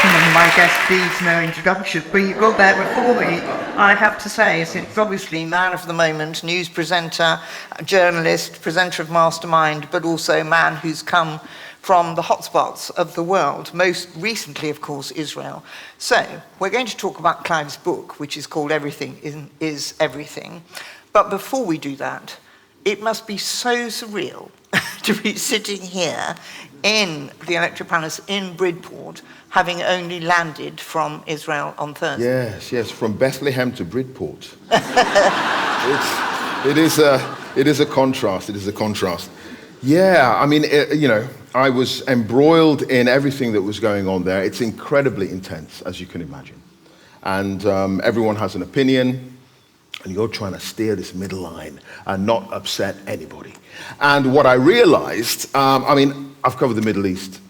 gentlemen, my guest needs no introduction, but you got there before me. I have to say, it's obviously man of the moment, news presenter, journalist, presenter of Mastermind, but also man who's come from the hotspots of the world, most recently, of course, Israel. So, we're going to talk about Clive's book, which is called Everything is Everything. But before we do that, it must be so surreal to be sitting here in the Electric Palace in Bridport, having only landed from Israel on Thursday. Yes, from Bethlehem to Bridport. It is a contrast. Yeah, I mean, I was embroiled in everything that was going on there. It's incredibly intense, as you can imagine. And everyone has an opinion, and you're trying to steer this middle line and not upset anybody. And what I realized, I've covered the Middle East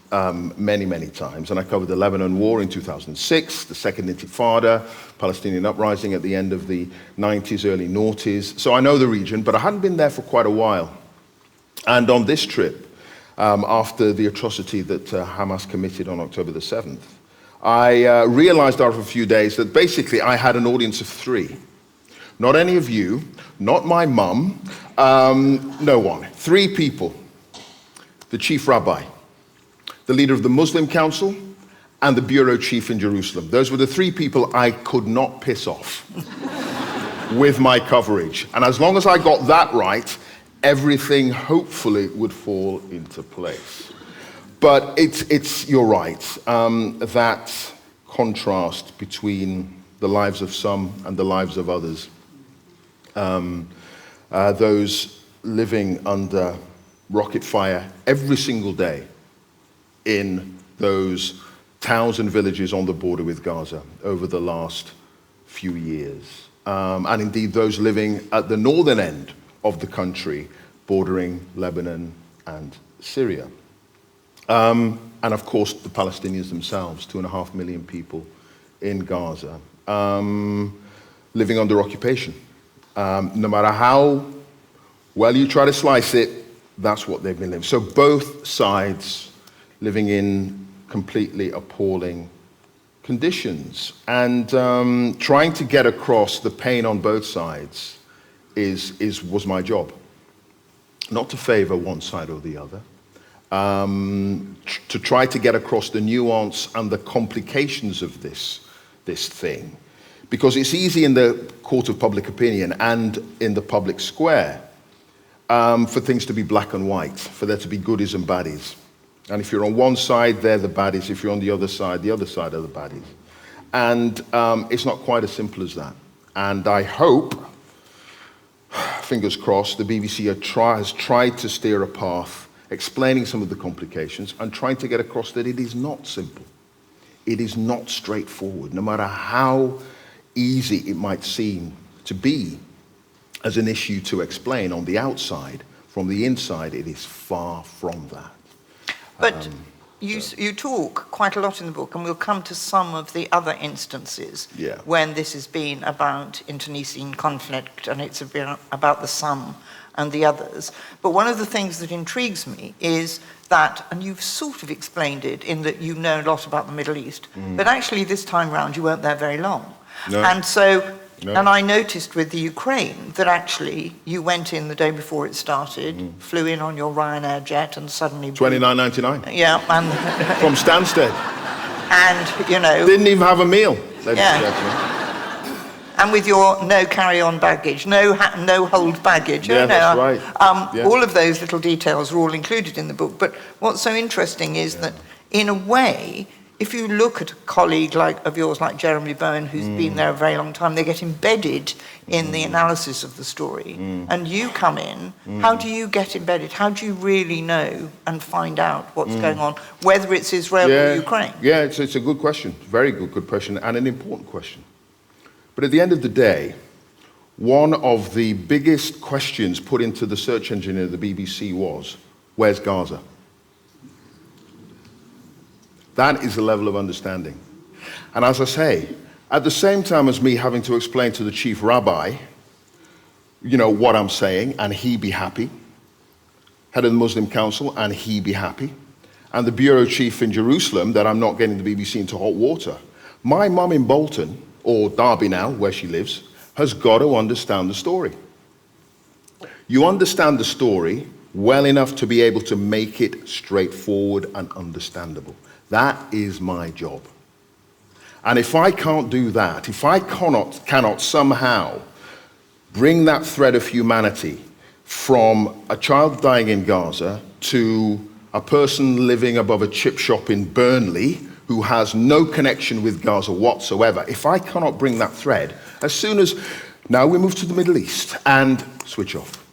many, many times, and I covered the Lebanon War in 2006, the Second Intifada, Palestinian uprising at the end of the 90s, early noughties. So I know the region, but I hadn't been there for quite a while. And on this trip, after the atrocity that Hamas committed on October the 7th, I realized after a few days that basically I had an audience of three. Not any of you, not my mum, no one. Three people. The chief rabbi, the leader of the Muslim Council, and the bureau chief in Jerusalem. Those were the three people I could not piss off with my coverage. And as long as I got that right, everything hopefully would fall into place. But you're right, that contrast between the lives of some and the lives of others. Those living under rocket fire every single day in those towns and villages on the border with Gaza over the last few years. And indeed those living at the northern end of the country bordering Lebanon and Syria. And of course the Palestinians themselves, 2.5 million people in Gaza, living under occupation. No matter how well you try to slice it, that's what they've been living. So both sides living in completely appalling conditions. And trying to get across the pain on both sides was my job. Not to favor one side or the other. To try to get across the nuance and the complications of this thing. Because it's easy in the court of public opinion and in the public square for things to be black and white, for there to be goodies and baddies. And if you're on one side, they're the baddies. If you're on the other side are the baddies. And it's not quite as simple as that. And I hope, fingers crossed, the BBC has tried to steer a path, explaining some of the complications and trying to get across that it is not simple. It is not straightforward, no matter how easy it might seem to be as an issue to explain on the outside. From the inside, it is far from that. But you talk quite a lot in the book, and we'll come to some of the other instances when this has been about internecine conflict and it's been about the some and the others. But one of the things that intrigues me is that, and you've sort of explained it in that you know a lot about the Middle East, but actually this time round you weren't there very long. No. And so, and I noticed with the Ukraine that actually you went in the day before it started, flew in on your Ryanair jet and suddenly... $29.99. Yeah, and... From Stansted. And, you know... Didn't even have a meal. And with your no carry-on baggage, no hold baggage. Yeah, that's right. All of those little details are all included in the book. But what's so interesting is that, in a way, if you look at a colleague of yours, like Jeremy Bowen, who's been there a very long time, they get embedded in the analysis of the story. And you come in, how do you get embedded? How do you really know and find out what's going on, whether it's Israel or Ukraine? Yeah, it's a good question. Very good question, and an important question. But at the end of the day, one of the biggest questions put into the search engine of the BBC was, where's Gaza? That is the level of understanding. And as I say, at the same time as me having to explain to the chief rabbi, what I'm saying, and he be happy, head of the Muslim Council, and he be happy, and the bureau chief in Jerusalem that I'm not getting the BBC into hot water. My mum in Bolton, or Derby now, where she lives, has got to understand the story. You understand the story well enough to be able to make it straightforward and understandable. That is my job. And if I can't do that, if I cannot somehow bring that thread of humanity from a child dying in Gaza to a person living above a chip shop in Burnley who has no connection with Gaza whatsoever, if I cannot bring that thread, as soon as now we move to the Middle East and switch off.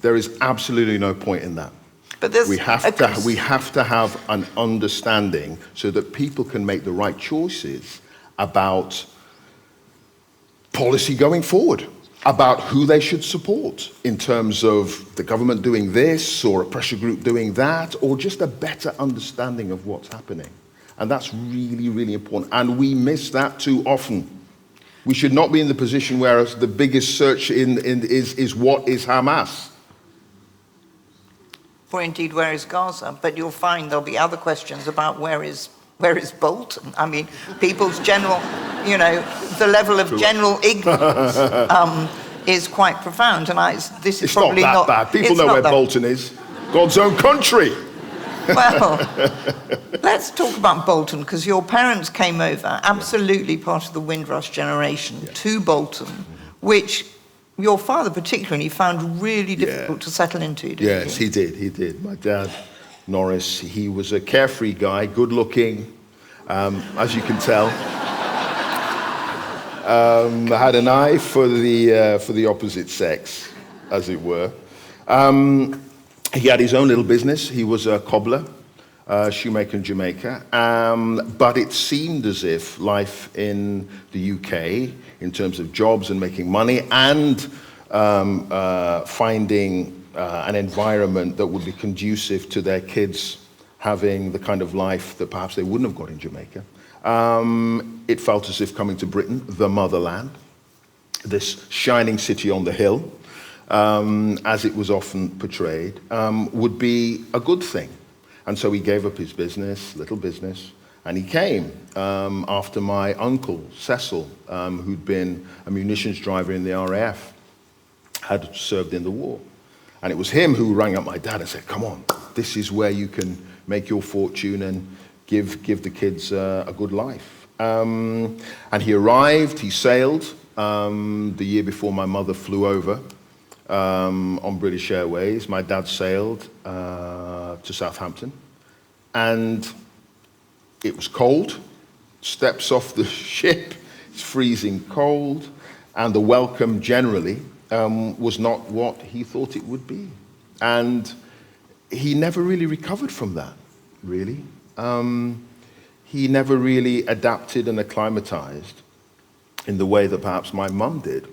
There is absolutely no point in that. But we have to have an understanding so that people can make the right choices about policy going forward, about who they should support in terms of the government doing this or a pressure group doing that, or just a better understanding of what's happening. And that's really, really important. And we miss that too often. We should not be in the position where the biggest search is what is Hamas? Or indeed, where is Gaza? But you'll find there'll be other questions about where is Bolton? I mean, people's general, the level of general ignorance is quite profound. And this is it's probably not that bad. People know where Bolton is. God's own country. Well, let's talk about Bolton, because your parents came over, absolutely part of the Windrush generation, to Bolton, which your father particularly found really difficult to settle into, didn't he? Yes, he did. My dad, Norris, he was a carefree guy, good looking, as you can tell. Had an eye for the opposite sex, as it were. He had his own little business. He was a cobbler, shoemaker in Jamaica. But it seemed as if life in the UK, in terms of jobs and making money and finding an environment that would be conducive to their kids having the kind of life that perhaps they wouldn't have got in Jamaica, it felt as if coming to Britain, the motherland, this shining city on the hill, as it was often portrayed, would be a good thing. And so he gave up his business, little business, and he came after my uncle, Cecil, who'd been a munitions driver in the RAF, had served in the war. And it was him who rang up my dad and said, come on, this is where you can make your fortune and give the kids a good life. And he arrived, he sailed the year before my mother flew over. On British Airways. My dad sailed to Southampton, and it was cold. Steps off the ship, it's freezing cold, and the welcome generally was not what he thought it would be. And he never really recovered from that, really. He never really adapted and acclimatized in the way that perhaps my mum did.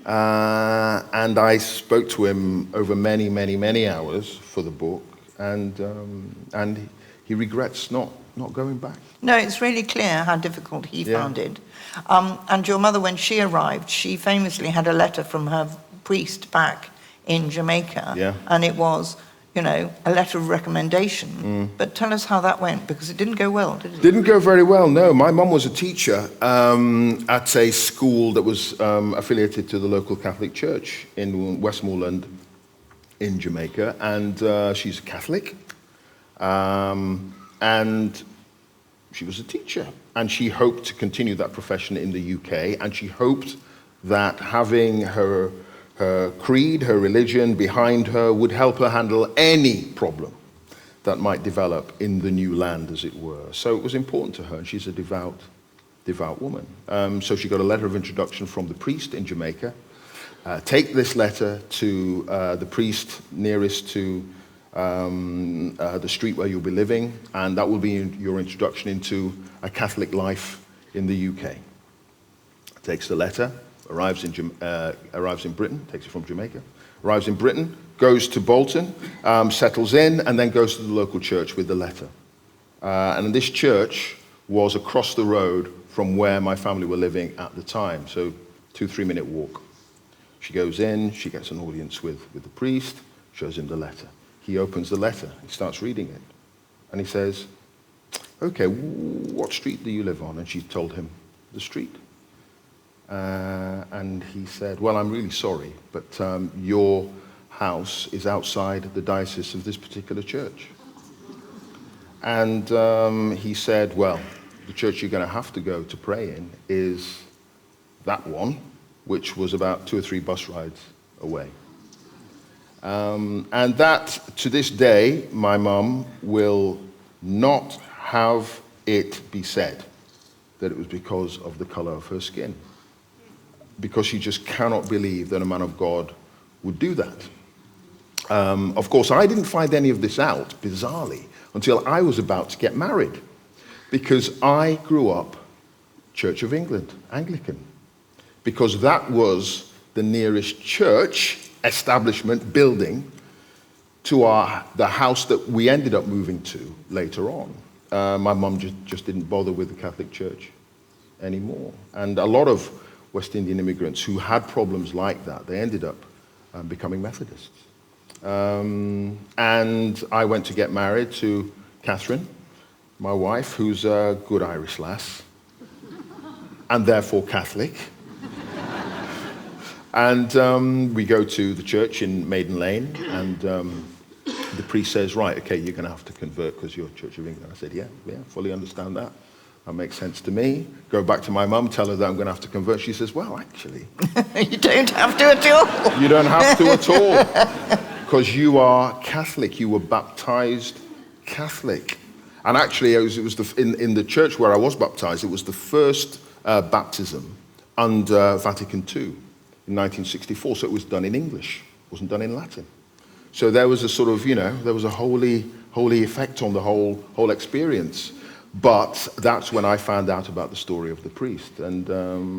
And I spoke to him over many, many, many hours for the book, and he regrets not going back. No, it's really clear how difficult he found it. And your mother, when she arrived, she famously had a letter from her priest back in Jamaica, and it was, a letter of recommendation. But tell us how that went, because it didn't go well, did it? Didn't go very well, no. My mum was a teacher at a school that was affiliated to the local Catholic Church in Westmoreland in Jamaica, and she's a Catholic, and she was a teacher, and she hoped to continue that profession in the UK, and she hoped that having her creed, her religion behind her would help her handle any problem that might develop in the new land, as it were. So it was important to her, and she's a devout woman. So she got a letter of introduction from the priest in Jamaica. Take this letter to the priest nearest to the street where you'll be living, and that will be your introduction into a Catholic life in the UK. Takes the letter. Arrives in Britain, takes it from Jamaica, arrives in Britain, goes to Bolton, settles in, and then goes to the local church with the letter. And this church was across the road from where my family were living at the time, so 2-3 minute walk. She goes in, she gets an audience with the priest, shows him the letter. He opens the letter, he starts reading it. And he says, okay, what street do you live on? And she told him the street. And he said, well, I'm really sorry, but your house is outside the diocese of this particular church. And he said, well, the church you're going to have to go to pray in is that one, which was about 2 or 3 bus rides away. And that, to this day, my mum will not have it be said that it was because of the color of her skin. Because she just cannot believe that a man of God would do that. Of course, I didn't find any of this out, bizarrely, until I was about to get married. Because I grew up Church of England, Anglican. Because that was the nearest church establishment building to the house that we ended up moving to later on. My mum just didn't bother with the Catholic Church anymore. And a lot of West Indian immigrants who had problems like that, they ended up becoming Methodists. And I went to get married to Catherine, my wife, who's a good Irish lass, and therefore Catholic. And we go to the church in Maiden Lane, and the priest says, right, okay, you're going to have to convert because you're Church of England. I said, yeah, fully understand that. That makes sense to me. Go back to my mum, tell her that I'm going to have to convert. She says, well, actually... You don't have to at all. You don't have to at all. Because you are Catholic. You were baptized Catholic. And actually, it was in the church where I was baptized, it was the first baptism under Vatican II. In 1964, so it was done in English, it wasn't done in Latin. So there was a sort of, there was a holy effect on the whole experience. But that's when I found out about the story of the priest, and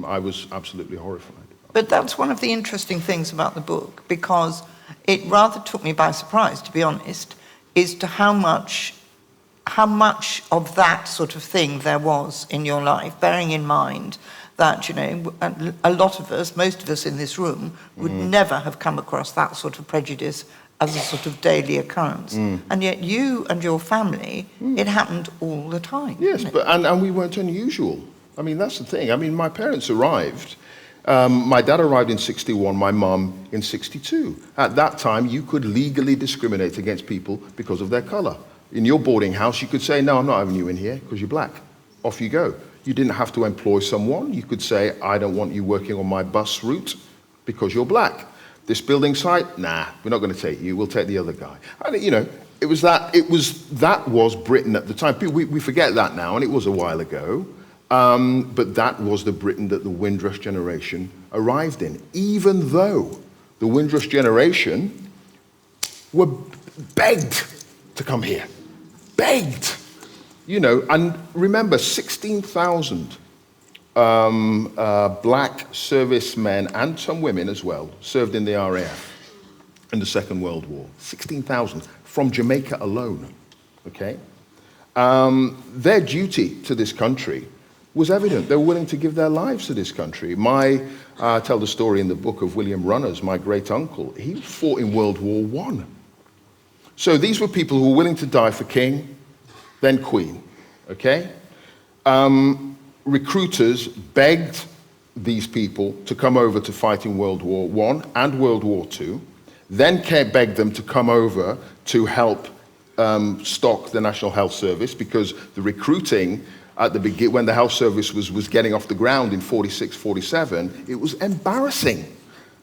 I was absolutely horrified. But that's one of the interesting things about the book, because it rather took me by surprise, to be honest, as to how much of that sort of thing there was in your life, bearing in mind that, a lot of us, most of us in this room, would never have come across that sort of prejudice as a sort of daily occurrence. And yet you and your family, it happened all the time. Yes, and we weren't unusual. I mean, that's the thing. I mean, my parents arrived. My dad arrived in 61, my mum in 62. At that time, you could legally discriminate against people because of their color. In your boarding house, you could say, no, I'm not having you in here because you're black. Off you go. You didn't have to employ someone. You could say, I don't want you working on my bus route because you're black. This building site, nah, we're not going to take you. We'll take the other guy. And, that was Britain at the time. We forget that now, and it was a while ago. But that was the Britain that the Windrush generation arrived in, even though the Windrush generation were begged to come here. Begged. And remember, 16,000 black servicemen and some women as well served in the RAF in the Second World War. 16,000 from Jamaica alone, okay? Their duty to this country was evident. They were willing to give their lives to this country. I tell the story in the book of William Runners, my great uncle. He fought in World War I. So these were people who were willing to die for king, then queen, okay? Recruiters begged these people to come over to fight in World War I and World War II, then begged them to come over to help stock the National Health Service, because the recruiting at the beginning, when the health service was getting off the ground in 46, 47, it was embarrassing,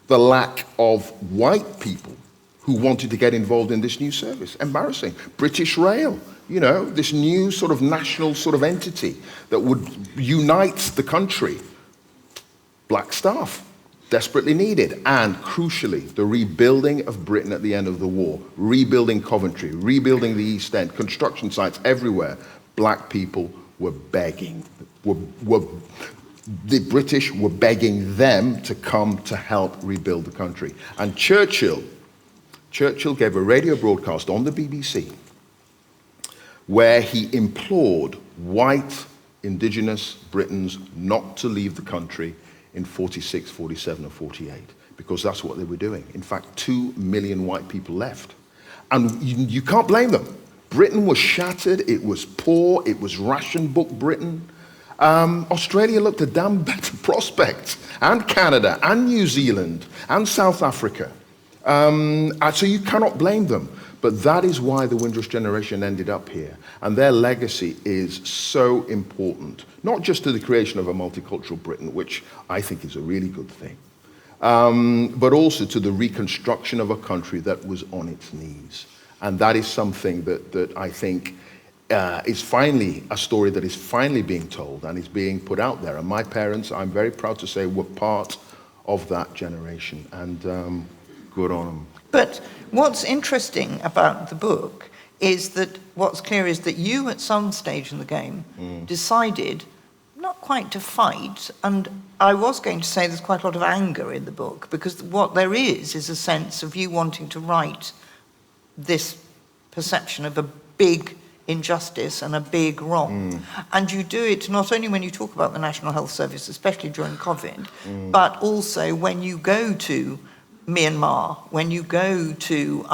the lack of white people who wanted to get involved in this new service. Embarrassing. British Rail, this new sort of national sort of entity that would unite the country. Black staff, desperately needed. And crucially, the rebuilding of Britain at the end of the war, rebuilding Coventry, rebuilding the East End, construction sites everywhere. Black people were begging, the British were begging them to come to help rebuild the country. And Churchill gave a radio broadcast on the BBC where he implored white indigenous Britons not to leave the country in 46, 47, or 48, because that's what they were doing. In fact, 2 million white people left. And you can't blame them, Britain was shattered, it was poor, it was ration book Britain. Australia looked a damn better prospect, and Canada, and New Zealand, and South Africa. So you cannot blame them. But that is why the Windrush generation ended up here. And their legacy is so important, not just to the creation of a multicultural Britain, which I think is a really good thing, but also to the reconstruction of a country that was on its knees. And that is something that I think is finally a story that is finally being told and is being put out there. And my parents, I'm very proud to say, were part of that generation. And good on them. But what's interesting about the book is that what's clear is that you, at some stage in the game, decided not quite to fight. And I was going to say there's quite a lot of anger in the book, because what there is a sense of you wanting to right this perception of a big injustice and a big wrong. And you do it not only when you talk about the National Health Service, especially during COVID, but also when you go to Myanmar, when you go to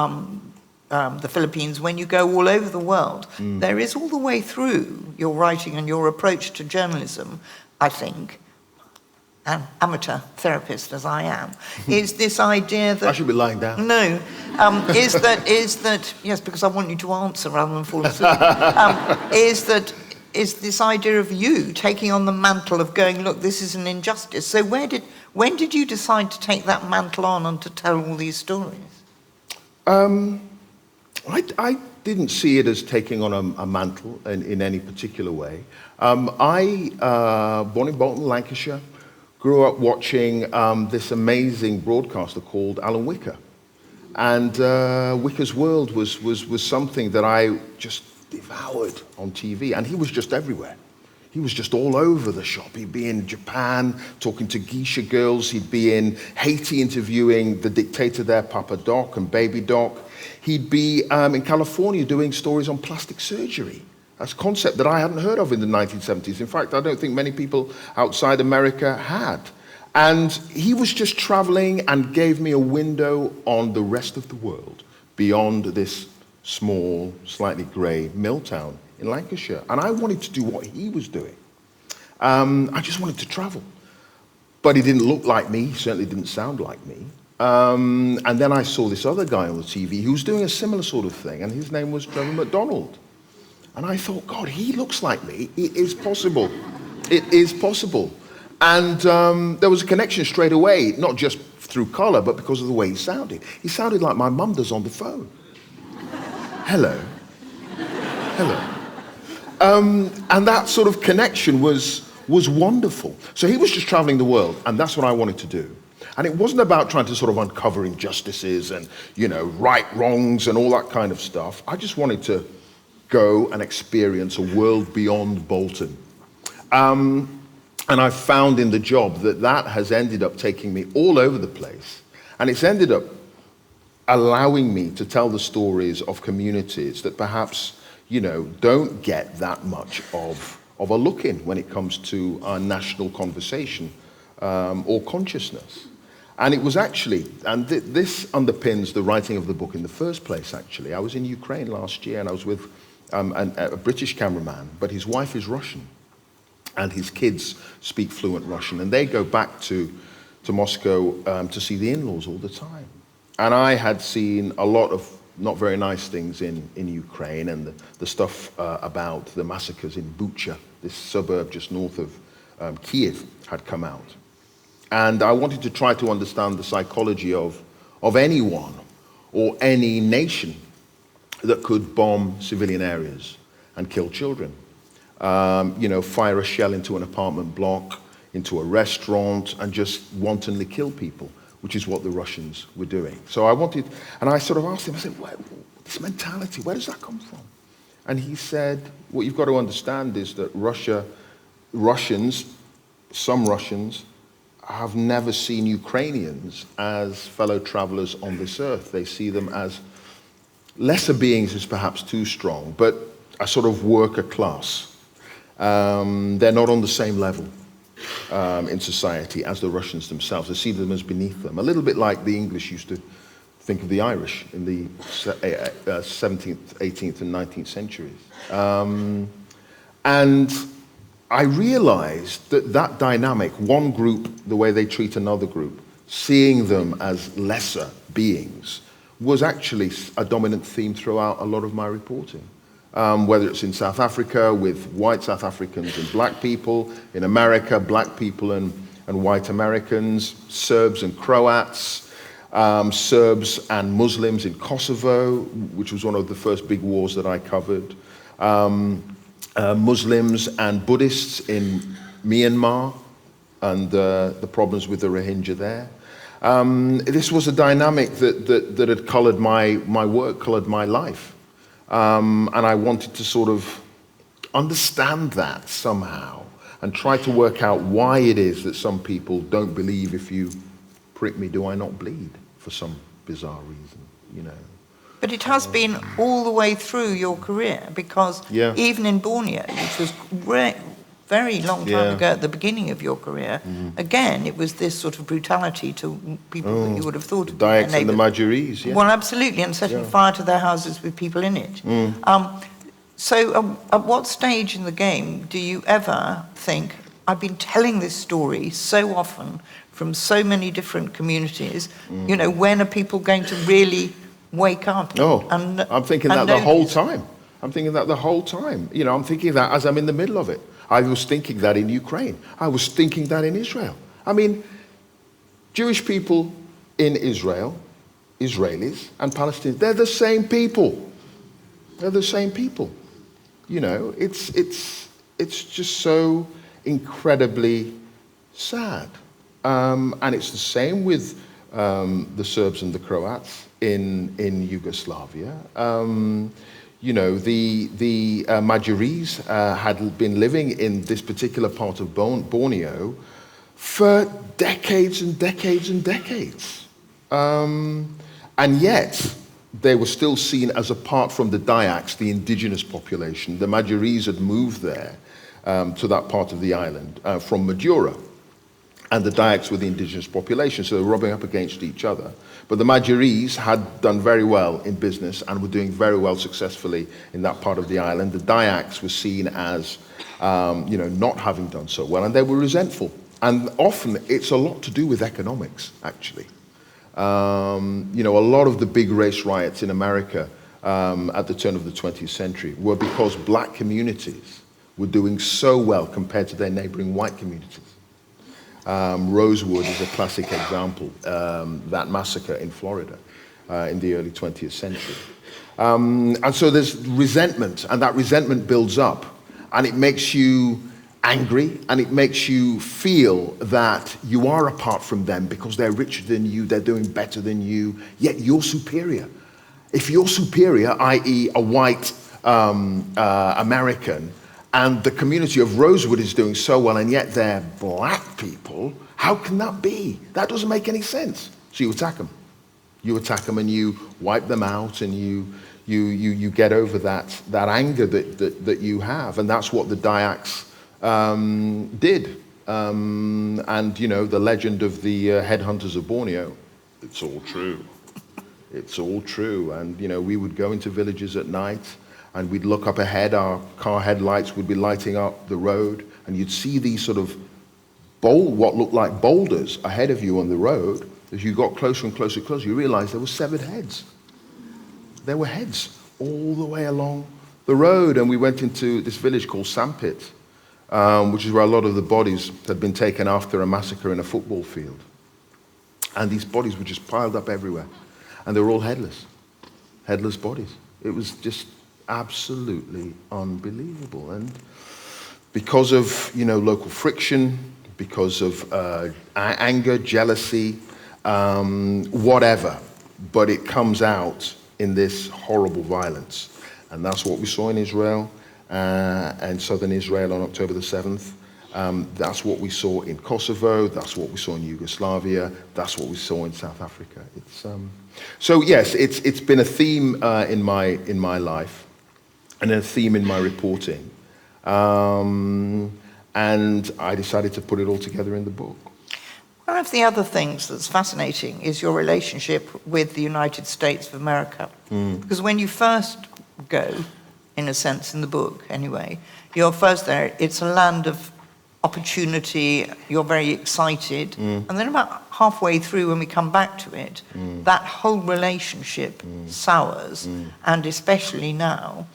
the Philippines, when you go all over the world. There is all the way through your writing and your approach to journalism, I think, an amateur therapist as I am, is this idea that... I should be lying down. No, is that, yes, because I want you to answer rather than fall asleep, is this idea of you taking on the mantle of going, look, this is an injustice. So when did you decide to take that mantle on and to tell all these stories? I didn't see it as taking on a mantle in any particular way. Born in Bolton, Lancashire, grew up watching this amazing broadcaster called Alan Wicker. And Wicker's World was something that I just devoured on TV. And he was just everywhere. He was just all over the shop. He'd be in Japan talking to geisha girls. He'd be in Haiti interviewing the dictator there, Papa Doc and Baby Doc. He'd be in California doing stories on plastic surgery. That's a concept that I hadn't heard of in the 1970s. In fact, I don't think many people outside America had. And he was just traveling and gave me a window on the rest of the world beyond this small, slightly grey mill town in Lancashire. And I wanted to do what he was doing. I just wanted to travel. But he didn't look like me. He certainly didn't sound like me. And then I saw this other guy on the TV who was doing a similar sort of thing, and his name was Trevor McDonald. And I thought, God, he looks like me. It is possible. It is possible. And there was a connection straight away, not just through colour, but because of the way he sounded. He sounded like my mum does on the phone. Hello. Hello. And that sort of connection was wonderful. So he was just traveling the world, and that's what I wanted to do. And it wasn't about trying to sort of uncover injustices and, right wrongs and all that kind of stuff. I just wanted to go and experience a world beyond Bolton. And I found in the job that has ended up taking me all over the place. And it's ended up allowing me to tell the stories of communities that perhaps, don't get that much of a look in when it comes to our national conversation or consciousness. And it was actually, and this underpins the writing of the book in the first place, actually. I was in Ukraine last year, and I was with a British cameraman, but his wife is Russian, and his kids speak fluent Russian, and they go back to Moscow to see the in-laws all the time. And I had seen a lot of not very nice things in Ukraine, and the stuff about the massacres in Bucha, this suburb just north of Kiev, had come out. And I wanted to try to understand the psychology of anyone or any nation that could bomb civilian areas and kill children. Fire a shell into an apartment block, into a restaurant, and just wantonly kill people, which is what the Russians were doing. So I sort of asked him, I said, this mentality, where does that come from? And he said, what you've got to understand is that some Russians, have never seen Ukrainians as fellow travelers on this earth. They see them as lesser beings is perhaps too strong, but a sort of worker class. They're not on the same level in society as the Russians themselves. They see them as beneath them, a little bit like the English used to Think of the Irish in the 17th, 18th, and 19th centuries. And I realized that that dynamic, one group, the way they treat another group, seeing them as lesser beings, was actually a dominant theme throughout a lot of my reporting. Whether it's in South Africa with white South Africans and black people, in America, black people and white Americans, Serbs and Croats, Serbs and Muslims in Kosovo, which was one of the first big wars that I covered, Muslims and Buddhists in Myanmar and the problems with the Rohingya there. This was a dynamic that had colored my work, colored my life. And I wanted to sort of understand that somehow and try to work out why it is that some people don't believe if you prick me, do I not bleed, for some bizarre reason, you know. But it has been all the way through your career, because even in Borneo, which was very long time ago at the beginning of your career, again, it was this sort of brutality to people that you would have thought of. The Dayaks and the Majoris, Well, absolutely, and setting fire to their houses with people in it. So at what stage in the game do you ever think, I've been telling this story so often from so many different communities, you know, when are people going to really wake up? I'm thinking that the whole time. I'm thinking that the whole time. You know, I'm thinking that as I'm in the middle of it. I was thinking that in Ukraine. I was thinking that in Israel. I mean, Jewish people in Israel, Israelis and Palestinians, they're the same people. They're the same people. You know, it's just so incredibly sad. And it's the same with the Serbs and the Croats in Yugoslavia. You know, the Majoris had been living in this particular part of Borneo for decades and decades and decades. And yet, they were still seen as apart from the Dayaks, the indigenous population. The Majoris had moved there to that part of the island from Madura. And the Dayaks were the indigenous population, so they were rubbing up against each other. But the Majoris had done very well in business and were doing very well successfully in that part of the island. The Dayaks were seen as, you know, not having done so well, and they were resentful. And often it's a lot to do with economics, actually. You know, a lot of the big race riots in America at the turn of the 20th century were because black communities were doing so well compared to their neighboring white communities. Rosewood is a classic example, that massacre in Florida in the early 20th century. And so there's resentment, and that resentment builds up, and it makes you angry, and it makes you feel that you are apart from them because they're richer than you, they're doing better than you, yet you're superior. If you're superior, i.e. a white American, and the community of Rosewood is doing so well, and yet they're black people, how can that be? That doesn't make any sense. So you attack them. You attack them and you wipe them out, and you get over that anger that you have. And that's what the Dayaks did. And, you know, the legend of the headhunters of Borneo, it's all true. It's all true. And, you know, we would go into villages at night, and we'd look up ahead, our car headlights would be lighting up the road, and you'd see these sort of what looked like boulders ahead of you on the road. As you got closer and closer and closer, you realized there were severed heads. There were heads all the way along the road, and we went into this village called Sampit, which is where a lot of the bodies had been taken after a massacre in a football field. And these bodies were just piled up everywhere, and they were all headless bodies. It was just absolutely unbelievable. And because of, you know, local friction, because of anger, jealousy, whatever, but it comes out in this horrible violence. And that's what we saw in Israel and southern Israel on October the 7th. That's what we saw in Kosovo. That's what we saw in Yugoslavia. That's what we saw in South Africa. So yes, it's been a theme in my life, and a theme in my reporting. And I decided to put it all together in the book. Well, One of the other things that's fascinating is your relationship with the United States of America. Because when you first go, in a sense, in the book anyway, you're first there, it's a land of opportunity, you're very excited, and then about halfway through when we come back to it, that whole relationship sours, and especially now.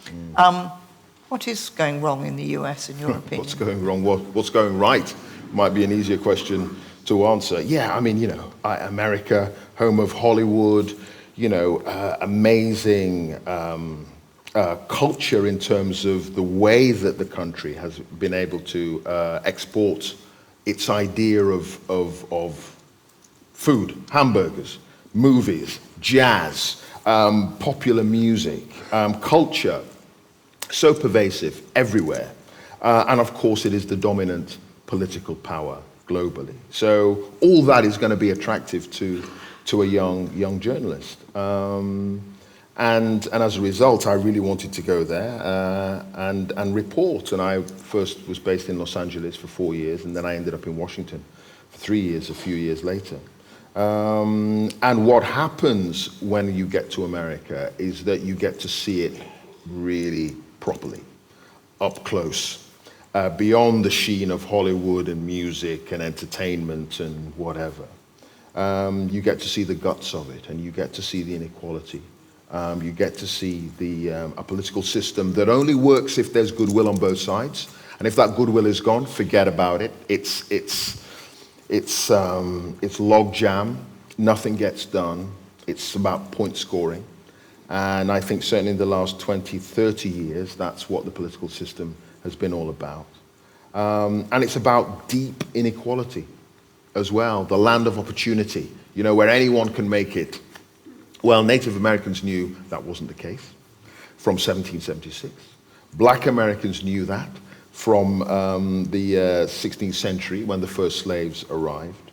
What is going wrong in the US, in your opinion? What's going wrong? What's going right might be an easier question to answer. Yeah, I mean, America, home of Hollywood, amazing culture in terms of the way that the country has been able to export its idea of food, hamburgers, movies, jazz, popular music, culture, so pervasive everywhere. And of course, it is the dominant political power globally. So all that is going to be attractive to a young journalist. And as a result, I really wanted to go there and report. And I first was based in Los Angeles for 4 years, and then I ended up in Washington for 3 years, a few years later. And what happens when you get to America is that you get to see it really properly, up close, beyond the sheen of Hollywood and music and entertainment and whatever. You get to see the guts of it, and you get to see the inequality. You get to see a political system that only works if there's goodwill on both sides. And if that goodwill is gone, forget about it. It's log jam. Nothing gets done. It's about point scoring. And I think certainly in the last 20, 30 years, that's what the political system has been all about. And it's about deep inequality as well, the land of opportunity, where anyone can make it. Well, Native Americans knew that wasn't the case from 1776. Black Americans knew that from the 16th century when the first slaves arrived.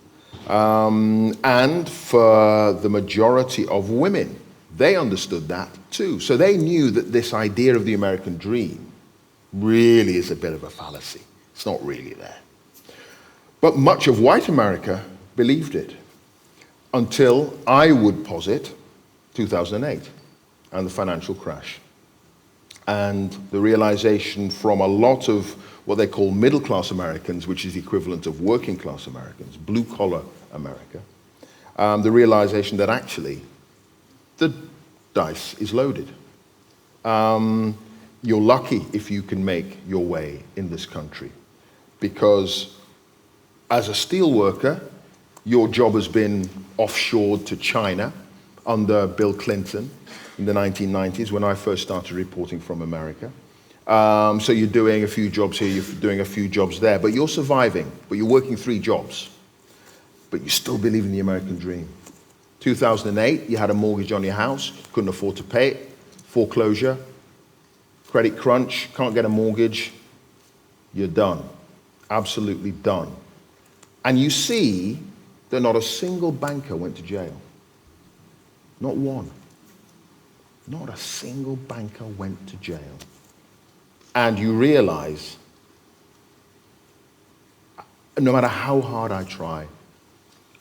And for the majority of women, they understood that too. So they knew that this idea of the American dream really is a bit of a fallacy. It's not really there. But much of white America believed it until, I would posit, 2008 and the financial crash. And the realization from a lot of what they call middle-class Americans, which is the equivalent of working-class Americans, blue-collar America, the realization that actually the dice is loaded. You're lucky if you can make your way in this country, because as a steel worker, your job has been offshored to China under Bill Clinton in the 1990s when I first started reporting from America. So you're doing a few jobs here, you're doing a few jobs there, but you're surviving, but you're working 3 jobs. But you still believe in the American dream. 2008, you had a mortgage on your house, couldn't afford to pay it, foreclosure, credit crunch, can't get a mortgage, you're done, absolutely done. And you see that not a single banker went to jail. Not one. Not a single banker went to jail. And you realize, no matter how hard I try,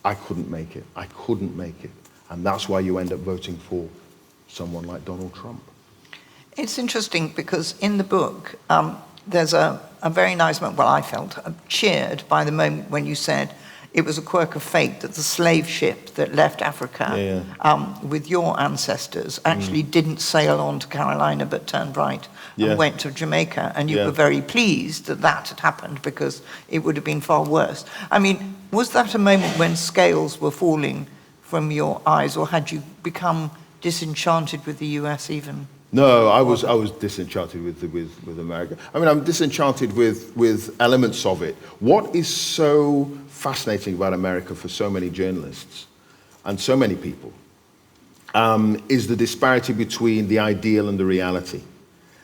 I couldn't make it. I couldn't make it. And that's why you end up voting for someone like Donald Trump. It's interesting because in the book, there's a very nice moment, well, I felt cheered by the moment when you said it was a quirk of fate that the slave ship that left Africa with your ancestors actually didn't sail on to Carolina but turned right and went to Jamaica. And you were very pleased that that had happened because it would have been far worse. I mean, was that a moment when scales were falling from your eyes, or had you become disenchanted with the US even? No, I was disenchanted with America. I mean, I'm disenchanted with elements of it. What is so fascinating about America for so many journalists and so many people is the disparity between the ideal and the reality,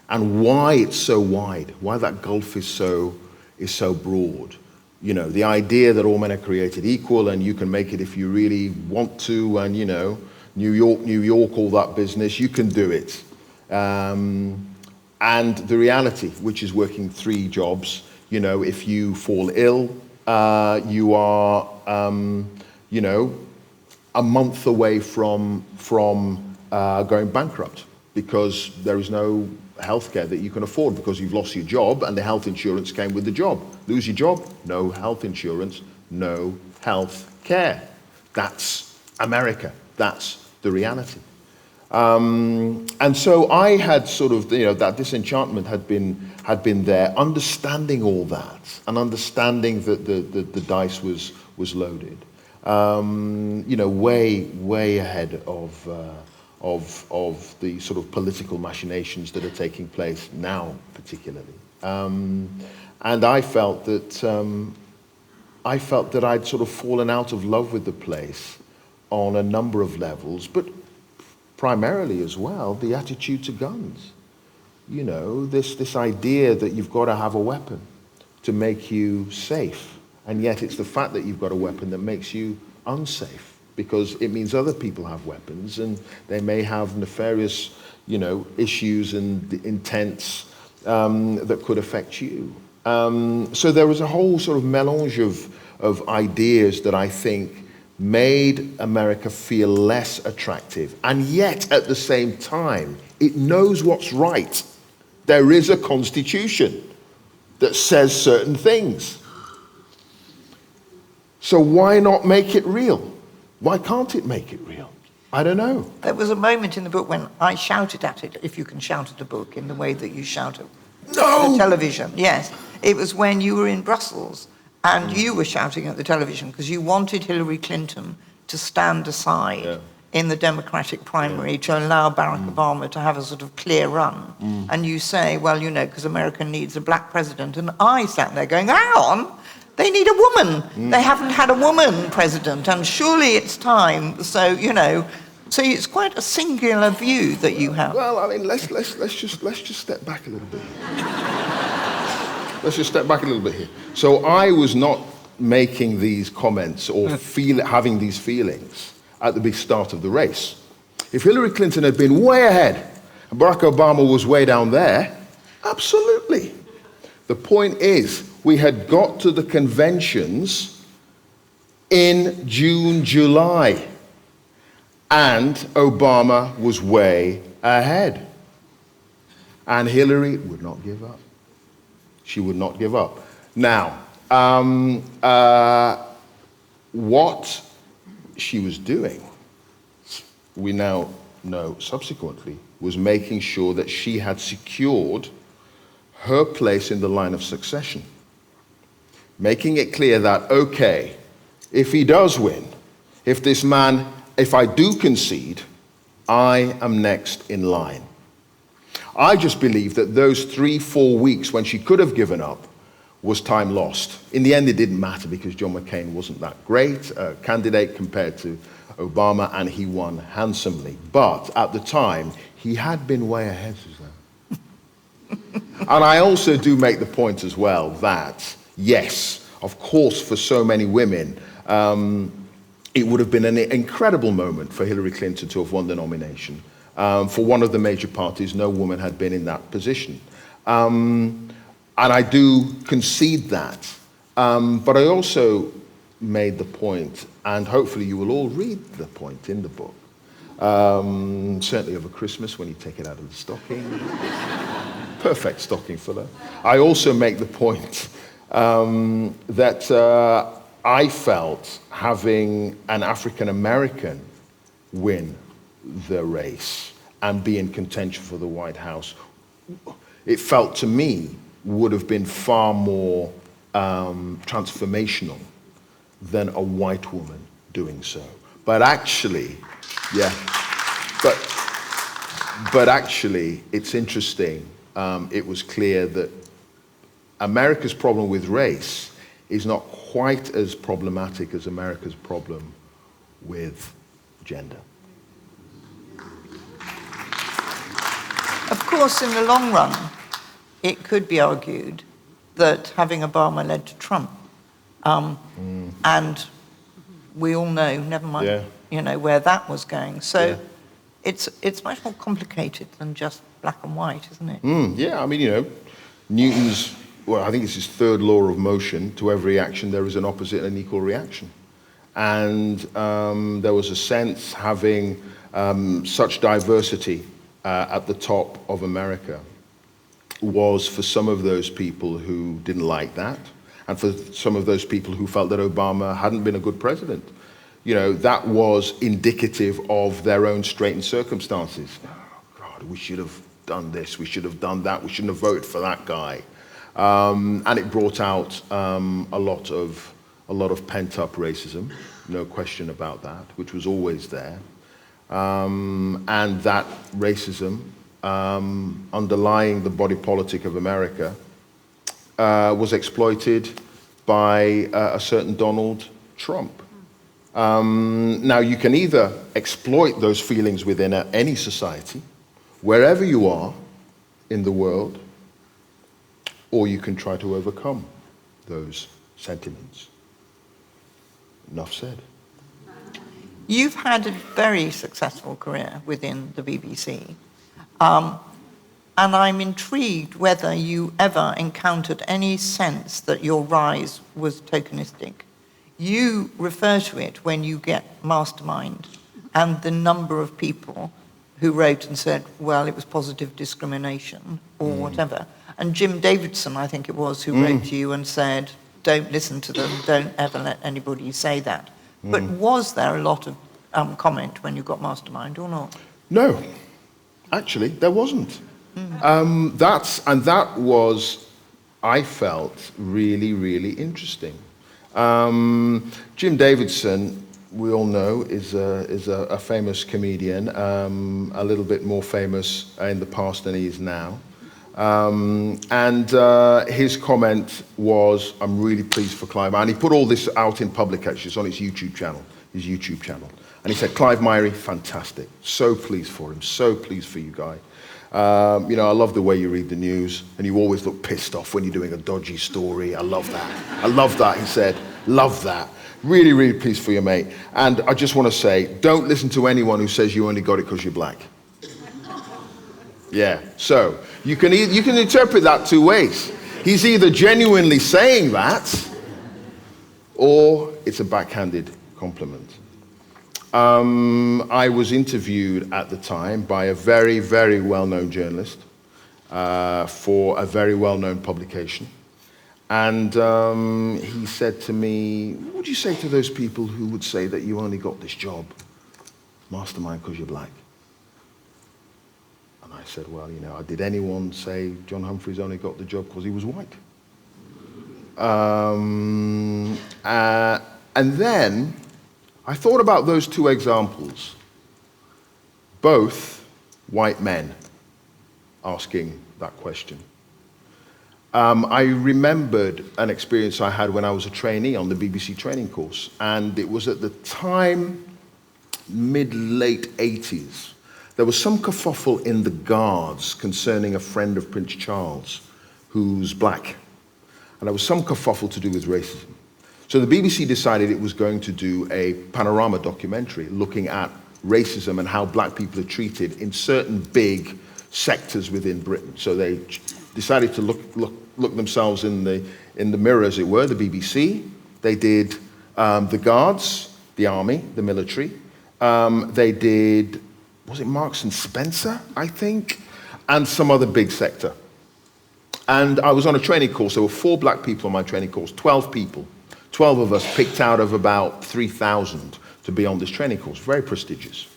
and why it's so wide, why that gulf is so broad. You know, the idea that all men are created equal and you can make it if you really want to, and New York, all that business, you can do it. And the reality, which is working 3 jobs, if you fall ill, you are, you know, a month away from going bankrupt because there is no healthcare that you can afford because you've lost your job and the health insurance came with the job. Lose your job, no health insurance, no health care. That's America. That's the reality. And so I had sort of, you know, that disenchantment had been there, understanding all that and understanding that the dice was loaded. You know, way ahead of the sort of political machinations that are taking place now, particularly. And I felt that I'd sort of fallen out of love with the place on a number of levels, but primarily as well, the attitude to guns. You know, this idea that you've got to have a weapon to make you safe. And yet it's the fact that you've got a weapon that makes you unsafe, because it means other people have weapons and they may have nefarious, you know, issues and intents that could affect you. So there was a whole sort of melange of ideas that I think made America feel less attractive. And yet, at the same time, it knows what's right. There is a constitution that says certain things. So why not make it real? Why can't it make it real? I don't know. There was a moment in the book when I shouted at it, if you can shout at a book in the way that you shout at the television. Yes. It was when you were in Brussels and you were shouting at the television because you wanted Hillary Clinton to stand aside in the Democratic primary to allow Barack Obama to have a sort of clear run. And you say, well, you know, because America needs a black president. And I sat there going, hang on, they need a woman. They haven't had a woman president, and surely it's time. So, you know, so it's quite a singular view that you have. Well, I mean, let's just step back a little bit. Let's just step back a little bit here. So I was not making these comments or having these feelings at the big start of the race. If Hillary Clinton had been way ahead and Barack Obama was way down there, absolutely. The point is, we had got to the conventions in June, July, and Obama was way ahead. And Hillary would not give up. She would not give up. Now, what she was doing, we now know subsequently, was making sure that she had secured her place in the line of succession. Making it clear that, okay, if he does win, if I do concede, I am next in line. I just believe that those 3-4 weeks when she could have given up was time lost. In the end, it didn't matter because John McCain wasn't that great a candidate compared to Obama, and he won handsomely. But at the time, he had been way ahead, Susannah. And I also do make the point as well that, yes, of course, for so many women, it would have been an incredible moment for Hillary Clinton to have won the nomination. For one of the major parties, no woman had been in that position. And I do concede that. But I also made the point, and hopefully you will all read the point in the book, certainly over Christmas when you take it out of the stocking. Perfect stocking filler. I also make the point that I felt having an African American win the race and be in contention for the White House, it felt to me would have been far more transformational than a white woman doing so. But actually, but actually, it's interesting. It was clear that America's problem with race is not quite as problematic as America's problem with gender. Of course, in the long run, it could be argued that having Obama led to Trump, and we all know, never mind, you know, where that was going. So it's much more complicated than just black and white, isn't it? Yeah, I mean, you know, Newton's well, I think it's his third law of motion. To every action, there is an opposite and equal reaction. And there was a sense having such diversity at the top of America was for some of those people who didn't like that, and for some of those people who felt that Obama hadn't been a good president. You know, that was indicative of their own straitened circumstances. Oh, God, we should have done this, we should have done that, we shouldn't have voted for that guy. And it brought out a lot of pent-up racism, no question about that, which was always there. And that racism, underlying the body politic of America, was exploited by a certain Donald Trump. Now, you can either exploit those feelings within any society, wherever you are in the world, or you can try to overcome those sentiments. Enough said. You've had a very successful career within the BBC, and I'm intrigued whether you ever encountered any sense that your rise was tokenistic. You refer to it when you get Mastermind and the number of people who wrote and said, well, it was positive discrimination or whatever. And Jim Davidson, I think it was, who wrote to you and said, don't listen to them, don't ever let anybody say that. But was there a lot of comment when you got Mastermind or not? No, actually, there wasn't. That was, I felt, really, really interesting. Jim Davidson, we all know, is a famous comedian, a little bit more famous in the past than he is now. His comment was, I'm really pleased for Clive. And he put all this out in public, actually. It's on his YouTube channel. And he said, Clive Myrie, fantastic. So pleased for him. So pleased for you, guy. You know, I love the way you read the news, and you always look pissed off when you're doing a dodgy story. I love that. I love that, he said. Love that. Really, really pleased for you, mate. And I just want to say, don't listen to anyone who says you only got it because you're black. Yeah, so you can interpret that two ways. He's either genuinely saying that, or it's a backhanded compliment. I was interviewed at the time by a very, very well-known journalist for a very well-known publication. And he said to me, what would you say to those people who would say that you only got this job, Mastermind, because you're black? And I said, well, you know, did anyone say John Humphrys only got the job because he was white? And then I thought about those two examples, both white men asking that question. I remembered an experience I had when I was a trainee on the BBC training course, and it was at the time, mid-late 80s. There was some kerfuffle in the Guards concerning a friend of Prince Charles who's black, and there was some kerfuffle to do with racism. So the BBC decided it was going to do a panorama documentary looking at racism and how black people are treated in certain big sectors within Britain. So they decided to look themselves in the mirror, as it were, the BBC. They did the Guards, the Army, the military. They did, was it Marks and Spencer, I think, and some other big sector. And I was on a training course. There were 4 black people on my training course, 12 people. 12 of us picked out of about 3,000 to be on this training course, very prestigious.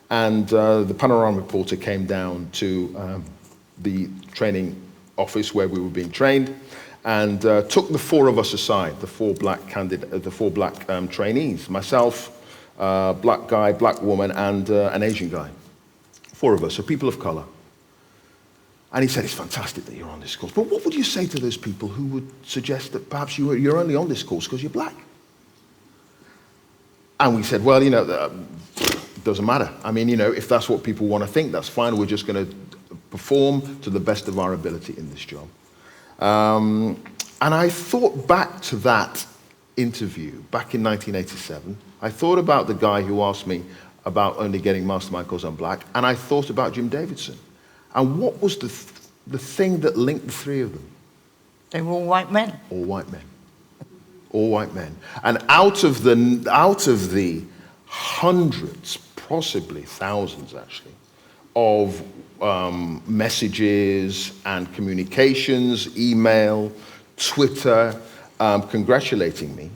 And the panorama reporter came down to the training office where we were being trained and took the 4 of us aside, the 4 black trainees, myself, black guy, black woman, and an Asian guy. 4 of us, so people of color. And he said, it's fantastic that you're on this course, but what would you say to those people who would suggest that perhaps you're only on this course because you're black? And we said, well, you know, it doesn't matter. I mean, you know, if that's what people want to think, that's fine. We're just going to perform to the best of our ability in this job. And I thought back to that interview back in 1987. I thought about the guy who asked me about only getting Mastermind because I'm black, and I thought about Jim Davidson. And what was the thing that linked the 3 of them? They were all white men. All white men. All white men. And out of the hundreds, possibly thousands actually, of messages and communications, email, Twitter, congratulating me,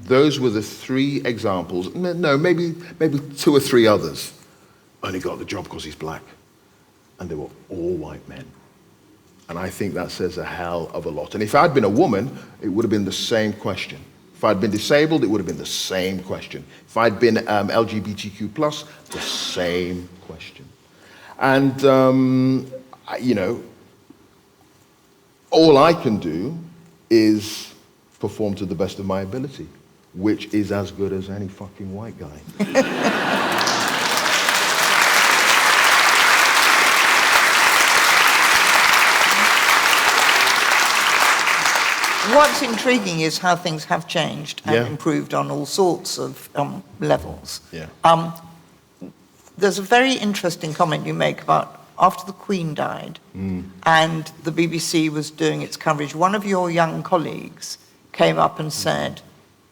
those were the 3 examples. No, maybe 2 or 3 others. Only got the job because he's black. And they were all white men. And I think that says a hell of a lot. And if I'd been a woman, it would have been the same question. If I'd been disabled, it would have been the same question. If I'd been LGBTQ+, the same question. And, you know, all I can do is perform to the best of my ability, which is as good as any fucking white guy. What's intriguing is how things have changed and Yeah. improved on all sorts of levels. Yeah. There's a very interesting comment you make about after the Queen died and the BBC was doing its coverage, one of your young colleagues came up and said,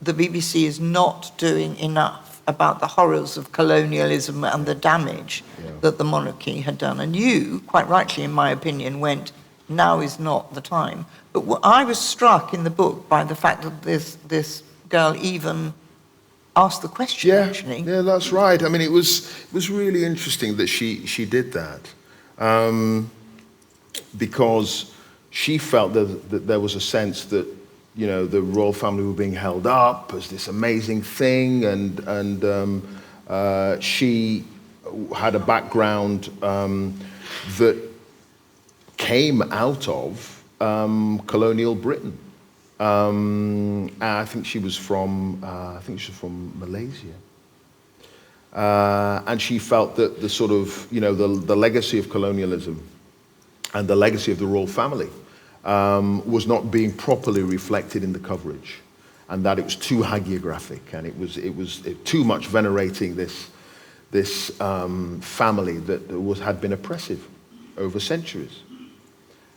the BBC is not doing enough about the horrors of colonialism and the damage that the monarchy had done. And you, quite rightly in my opinion, went, now is not the time. But I was struck in the book by the fact that this girl even asked the question, actually. Yeah, that's right. I mean, it was really interesting that she did that. Because she felt that there was a sense that, you know, the royal family were being held up as this amazing thing, and she had a background that came out of colonial Britain. I think she was from Malaysia. And she felt that the sort of, you know, the legacy of colonialism and the legacy of the royal family was not being properly reflected in the coverage, and that it was too hagiographic, and it was too much venerating this family that had been oppressive over centuries.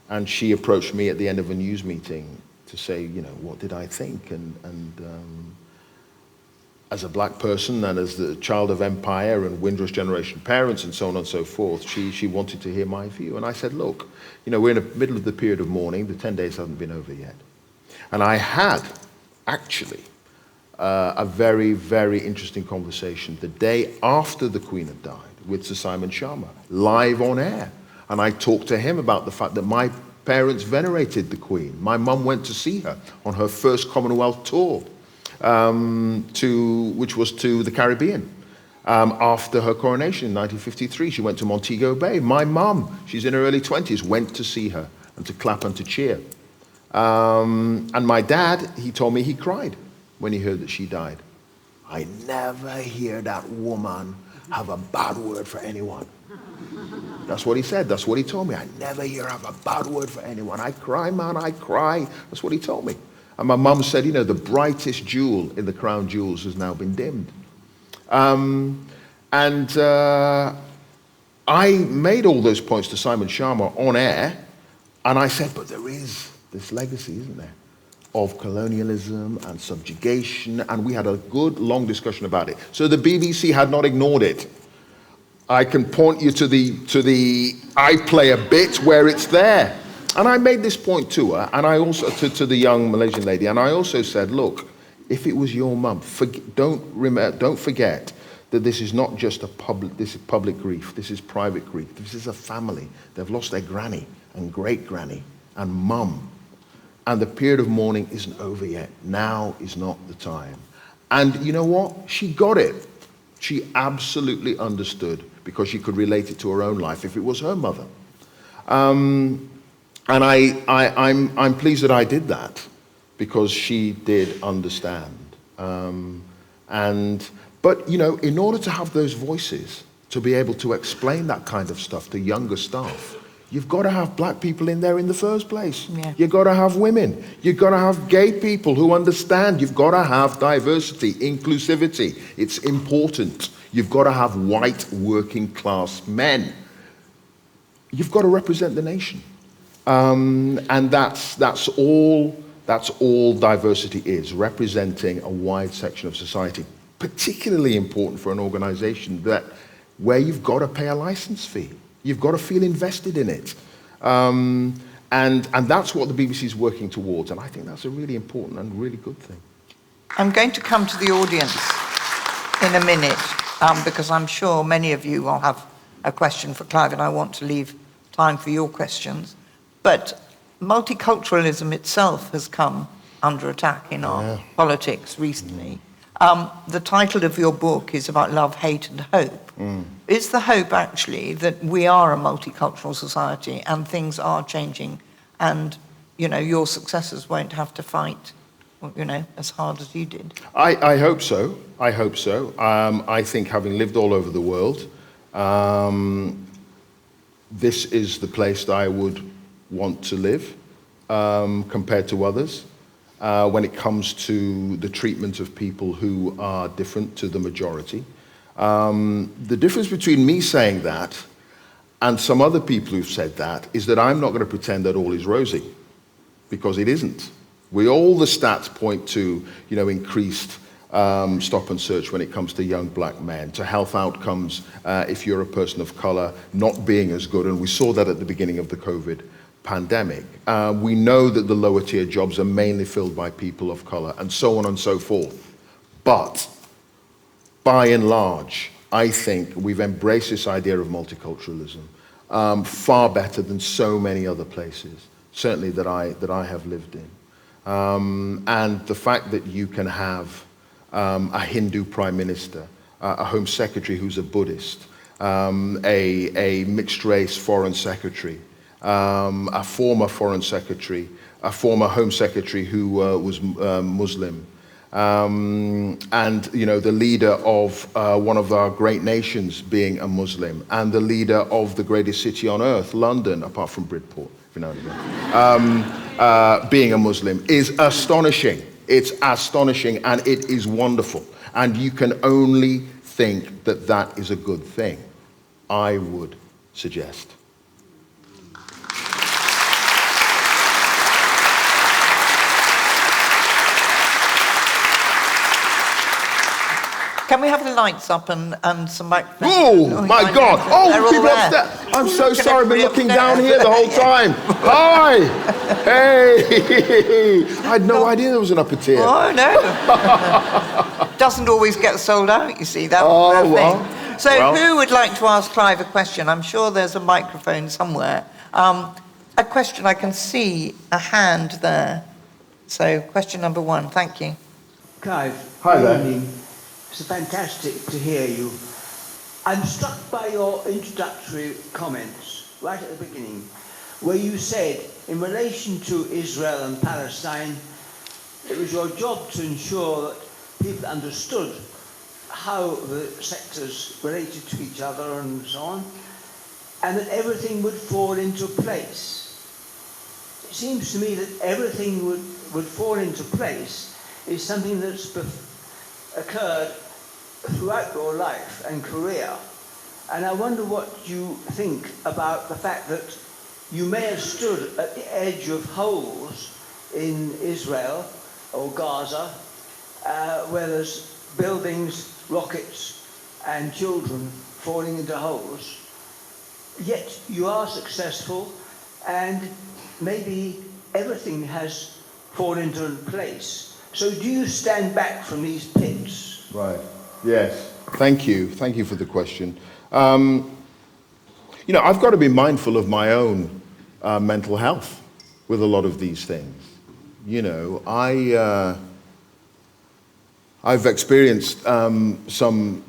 And she approached me at the end of a news meeting to say, you know, what did I think? And as a black person and as the child of empire and Windrush generation parents and so on and so forth, she wanted to hear my view. And I said, look, you know, we're in the middle of the period of mourning. The 10 days haven't been over yet. And I had, actually, a very, very interesting conversation the day after the Queen had died with Sir Simon Sharma, live on air. And I talked to him about the fact that my parents venerated the Queen. My mum went to see her on her first Commonwealth tour, which was to the Caribbean. After her coronation in 1953, she went to Montego Bay. My mum, she's in her early 20s, went to see her and to clap and to cheer. And my dad, he told me he cried when he heard that she died. I never hear that woman have a bad word for anyone. That's what he said. That's what he told me. I never hear her have a bad word for anyone. I cry, man, I cry. That's what he told me. And my mum said, you know, the brightest jewel in the crown jewels has now been dimmed. I made all those points to Simon Sharma on air, and I said, but there is this legacy, isn't there, of colonialism and subjugation, and we had a good, long discussion about it. So the BBC had not ignored it. I can point you to the iPlayer bit where it's there. And I made this point to her, and I also, to the young Malaysian lady, and I also said, look, if it was your mum, don't forget that this is not just this is public grief, this is private grief, this is a family. They've lost their granny and great-granny and mum. And the period of mourning isn't over yet. Now is not the time. And you know what? She got it. She absolutely understood, because she could relate it to her own life if it was her mother. And I'm pleased that I did that, because she did understand. But you know, in order to have those voices, to be able to explain that kind of stuff to younger staff, you've got to have black people in there in the first place. Yeah. You've got to have women. You've got to have gay people who understand. You've got to have diversity, inclusivity. It's important. You've got to have white working class men. You've got to represent the nation. And that's all diversity is, representing a wide section of society. Particularly important for an organization where you've got to pay a license fee. You've got to feel invested in it. And that's what the BBC is working towards. And I think that's a really important and really good thing. I'm going to come to the audience in a minute, because I'm sure many of you will have a question for Clive, and I want to leave time for your questions. But multiculturalism itself has come under attack in our politics recently. The title of your book is about love, hate, and hope. Is the hope actually that we are a multicultural society and things are changing, and your successors won't have to fight, as hard as you did? I hope so. I hope so. I think, having lived all over the world, this is the place that I would want to live compared to others. When it comes to the treatment of people who are different to the majority. The difference between me saying that and some other people who've said that is that I'm not going to pretend that all is rosy, because it isn't. All the stats point to, increased stop and search when it comes to young black men, to health outcomes if you're a person of color not being as good, and we saw that at the beginning of the COVID pandemic. We know that the lower tier jobs are mainly filled by people of color, and so on and so forth. But by and large, I think we've embraced this idea of multiculturalism far better than so many other places, certainly that I have lived in. And the fact that you can have a Hindu prime minister, a home secretary who's a Buddhist, a mixed race foreign secretary, a former foreign secretary, a former home secretary who was Muslim, and the leader of one of our great nations being a Muslim, and the leader of the greatest city on earth, London, apart from Bridport, if you know what I mean, being a Muslim, is astonishing. It's astonishing, and it is wonderful. And you can only think that that is a good thing, I would suggest. Can we have the lights up and some microphones? Oh, my God. Oh, people upstairs. I'm so sorry, I've been looking down here the whole time. Hi. Hey. I had no idea there was an upper tier. Oh, no. Doesn't always get sold out, you see. That's the thing. So who would like to ask Clive a question? I'm sure there's a microphone somewhere. A question, I can see a hand there. So question number one, thank you. Clive. Hi there. It's fantastic to hear you. I'm struck by your introductory comments right at the beginning, where you said, in relation to Israel and Palestine, it was your job to ensure that people understood how the sectors related to each other and so on, and that everything would fall into place. It seems to me that everything would fall into place is something that's occurred throughout your life and career. And I wonder what you think about the fact that you may have stood at the edge of holes in Israel or Gaza, where there's buildings, rockets, and children falling into holes. Yet you are successful, and maybe everything has fallen into place. So do you stand back from these pits? Right. Yes. Thank you. Thank you for the question. I've got to be mindful of my own mental health with a lot of these things. I've experienced some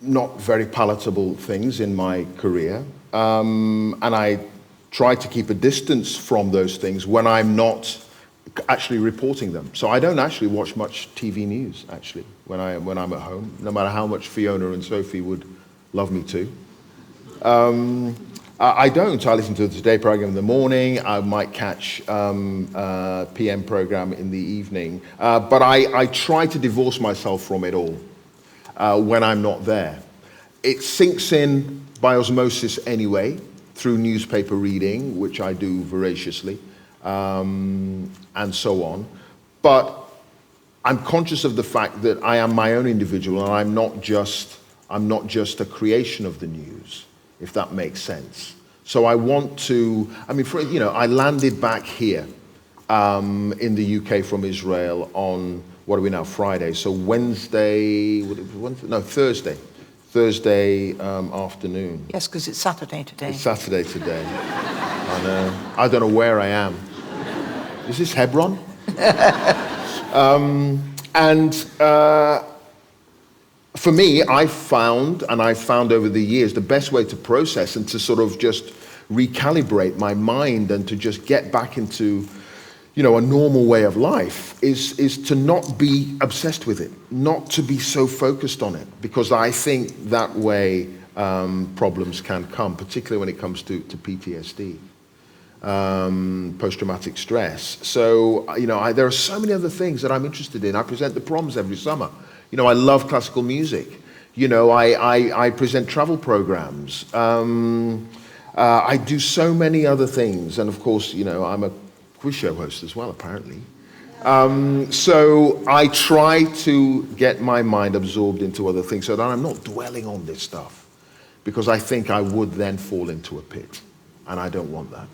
not very palatable things in my career, and I try to keep a distance from those things when I'm not actually reporting them. So I don't actually watch much TV news, actually, when I'm at home, no matter how much Fiona and Sophie would love me to. I don't. I listen to the Today program in the morning. I might catch PM program in the evening. But I try to divorce myself from it all when I'm not there. It sinks in by osmosis anyway, through newspaper reading, which I do voraciously, and so on. But I'm conscious of the fact that I am my own individual, and I'm not just a creation of the news, if that makes sense. So I want to, I mean, I landed back here in the UK from Israel on, what are we now, Friday? So Thursday afternoon. Yes, because it's Saturday today. It's Saturday today. I know. I don't know where I am. Is this Hebron? For me, I found over the years, the best way to process and to sort of just recalibrate my mind and to just get back into, a normal way of life is to not be obsessed with it, not to be so focused on it, because I think that way problems can come, particularly when it comes to PTSD. Post-traumatic stress. So, there are so many other things that I'm interested in. I present the proms every summer. I love classical music. I present travel programs. I do so many other things. And of course, I'm a quiz show host as well, apparently. So I try to get my mind absorbed into other things so that I'm not dwelling on this stuff, because I think I would then fall into a pit, and I don't want that.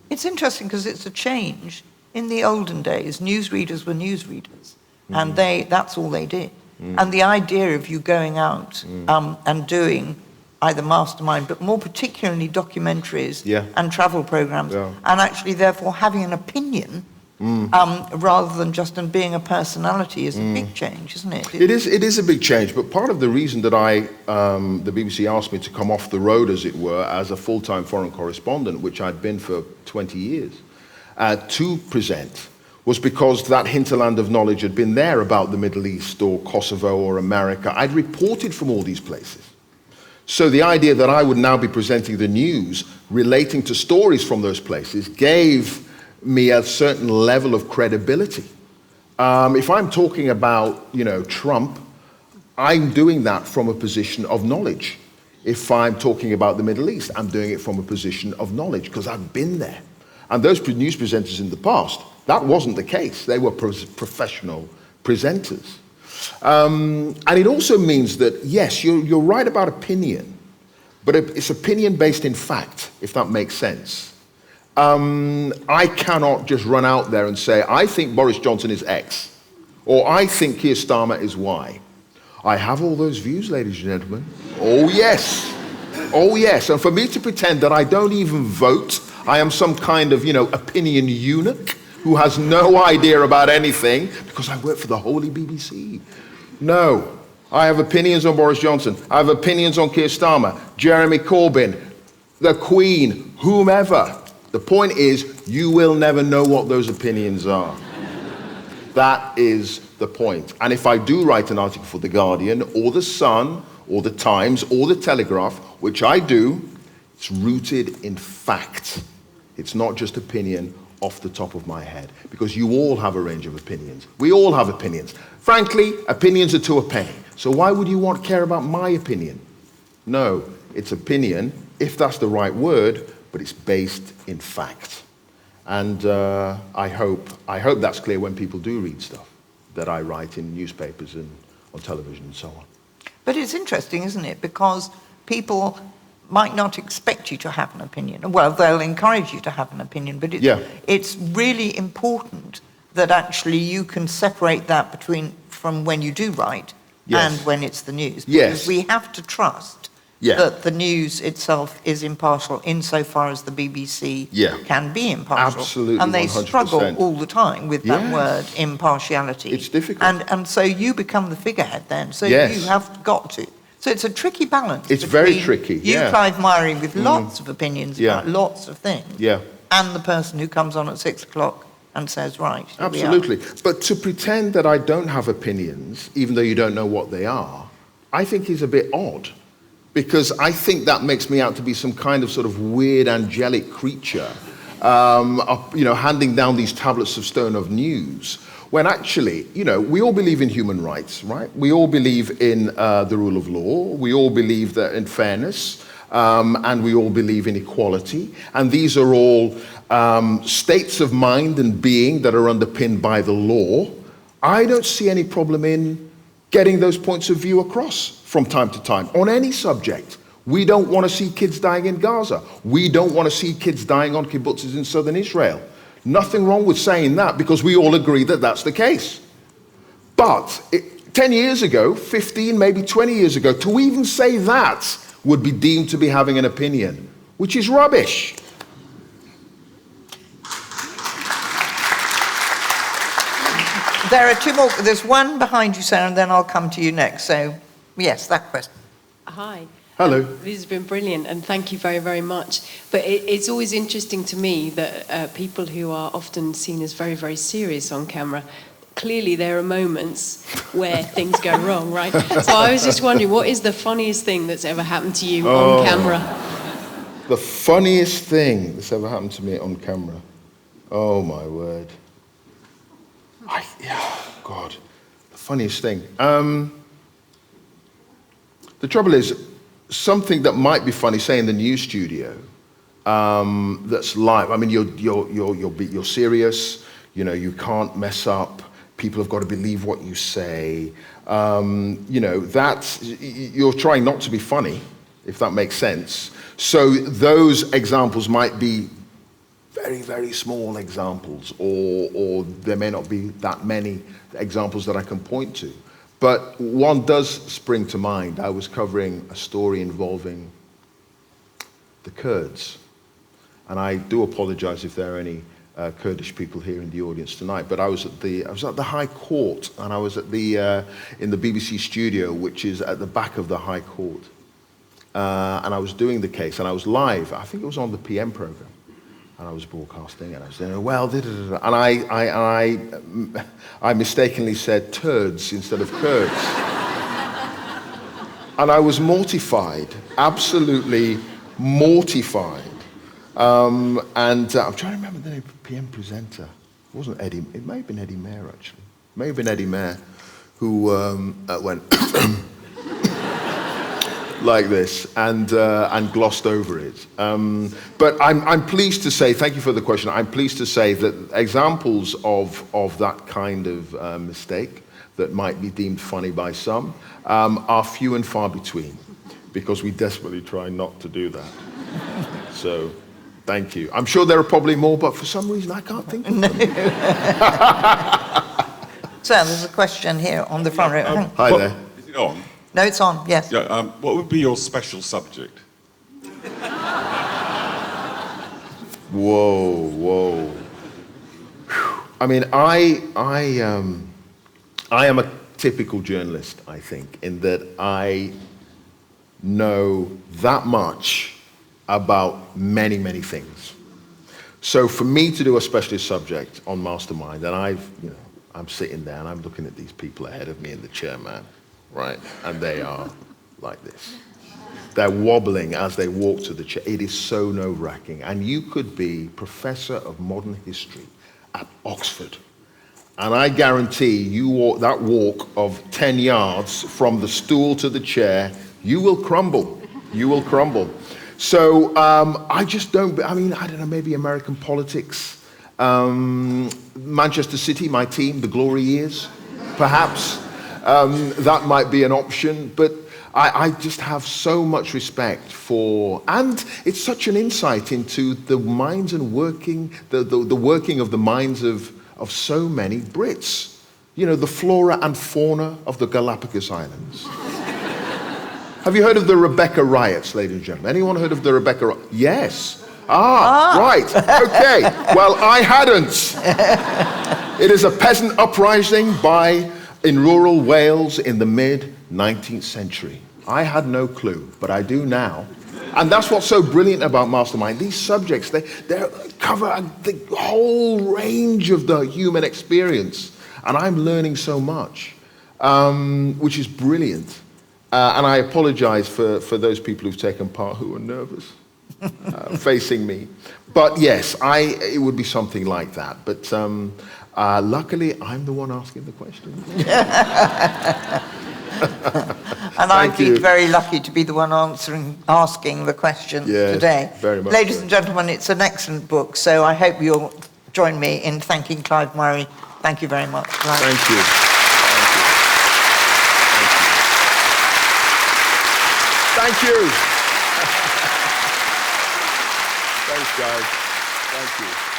It's interesting because it's a change. In the olden days, newsreaders were newsreaders, and that's all they did. And the idea of you going out and doing either mastermind, but more particularly documentaries and travel programs, and actually therefore having an opinion rather than just being a personality is a big change, isn't it? It is a big change, but part of the reason that the BBC asked me to come off the road, as it were, as a full-time foreign correspondent, which I'd been for 20 years, to present, was because that hinterland of knowledge had been there about the Middle East or Kosovo or America. I'd reported from all these places. So the idea that I would now be presenting the news relating to stories from those places gave me a certain level of credibility. If I'm talking about, Trump, I'm doing that from a position of knowledge. If I'm talking about the Middle East, I'm doing it from a position of knowledge because I've been there. And those news presenters in the past, that wasn't the case. They were professional presenters. And it also means that, yes, you're right about opinion, but it's opinion based in fact, if that makes sense. I cannot just run out there and say, I think Boris Johnson is X, or I think Keir Starmer is Y. I have all those views, ladies and gentlemen. Oh, yes. Oh, yes. And for me to pretend that I don't even vote, I am some kind of, opinion eunuch who has no idea about anything because I work for the holy BBC. No. I have opinions on Boris Johnson. I have opinions on Keir Starmer, Jeremy Corbyn, the Queen, whomever. The point is, you will never know what those opinions are. That is the point. And if I do write an article for The Guardian, or The Sun, or The Times, or The Telegraph, which I do, it's rooted in fact. It's not just opinion off the top of my head, because you all have a range of opinions. We all have opinions. Frankly, opinions are to a penny. So why would you care about my opinion? No, it's opinion, if that's the right word, but it's based in fact. And I hope that's clear when people do read stuff that I write in newspapers and on television and so on. But it's interesting, isn't it? Because people might not expect you to have an opinion. Well, they'll encourage you to have an opinion, but it's really important that actually you can separate that from when you do write and when it's the news. Because we have to trust that the news itself is impartial insofar as the BBC can be impartial. Absolutely, and they 100%. struggle all the time with that word, impartiality. It's difficult. And so you become the figurehead then. So you have got to. So it's a tricky balance. It's very tricky, You, Clive Myrie, with lots of opinions about lots of things, and the person who comes on at 6 o'clock and says, right, here we are. Absolutely. But to pretend that I don't have opinions, even though you don't know what they are, I think is a bit odd. Because I think that makes me out to be some kind of sort of weird angelic creature, handing down these tablets of stone of news, when actually, we all believe in human rights, right? We all believe in the rule of law. We all believe that in fairness. and we all believe in equality. And these are all states of mind and being that are underpinned by the law. I don't see any problem in getting those points of view across from time to time on any subject. We don't want to see kids dying in Gaza. We don't want to see kids dying on kibbutzes in southern Israel. Nothing wrong with saying that, because we all agree that that's the case. But 10 years ago, 15, maybe 20 years ago, to even say that would be deemed to be having an opinion, which is rubbish. There are two more. There's one behind you, Sarah, and then I'll come to you next. So, yes, that question. Hi. Hello. This has been brilliant, and thank you very, very much. But it's always interesting to me that people who are often seen as very, very serious on camera, clearly there are moments where things go wrong, right? So I was just wondering, what is the funniest thing that's ever happened to you on camera? The funniest thing that's ever happened to me on camera. Oh, my word. God, the funniest thing. The trouble is, something that might be funny, say in the news studio, that's live. I mean, you're serious. You know, you can't mess up. People have got to believe what you say. You know, you're trying not to be funny, if that makes sense. So those examples might be very, very small examples, or there may not be that many examples that I can point to. But one does spring to mind. I was covering a story involving the Kurds. And I do apologize if there are any Kurdish people here in the audience tonight, but I was at the High Court, and I was at in the BBC studio, which is at the back of the High Court. And I was doing the case, and I was live. I think it was on the PM program. And I was broadcasting, and I was saying, well, and I mistakenly said turds instead of Kurds. And I was mortified, absolutely mortified. And I'm trying to remember the name of the PM presenter. It wasn't Eddie, it may have been Eddie Mayer, actually. It may have been Eddie Mayer who went like this and glossed over it. But I'm pleased to say, thank you for the question, I'm pleased to say that examples of that kind of mistake that might be deemed funny by some are few and far between, because we desperately try not to do that. So, thank you. I'm sure there are probably more, but for some reason I can't think of them. So, there's a question here on the front row. Hi there. Is it on? No, it's on, yes. Yeah, what would be your special subject? Whoa. I mean, I am a typical journalist, I think, in that I know that much about many, many things. So for me to do a specialist subject on Mastermind, and I'm sitting there and I'm looking at these people ahead of me in the chair, man, right? And they are like this. They're wobbling as they walk to the chair. It is so nerve-wracking. And you could be professor of modern history at Oxford, and I guarantee you walk that walk of 10 yards from the stool to the chair, you will crumble. You will crumble. So I just don't, I don't know, maybe American politics, Manchester City, my team, the glory years, perhaps. That might be an option, but I just have so much respect for, and it's such an insight into the minds and the working of the minds of so many Brits. You know, the flora and fauna of the Galapagos Islands. Have you heard of the Rebecca riots, ladies and gentlemen? Anyone heard of the Rebecca riots? Yes. Right. Okay. Well, I hadn't. It is a peasant uprising in rural Wales in the mid-19th century. I had no clue, but I do now. And that's what's so brilliant about Mastermind. These subjects, they cover the whole range of the human experience. And I'm learning so much, which is brilliant. And I apologize for those people who've taken part who are nervous facing me. But yes, it would be something like that. But luckily, I'm the one asking the question. And I've Thank been you. very lucky to be the one asking the questions Yes, today. very much Ladies so. and gentlemen, it's an excellent book, so I hope you'll join me in thanking Clive Myrie. Thank you very much, Clive. Thank you. Thank you. Thank you. Thank you. Thanks, guys. Thank you.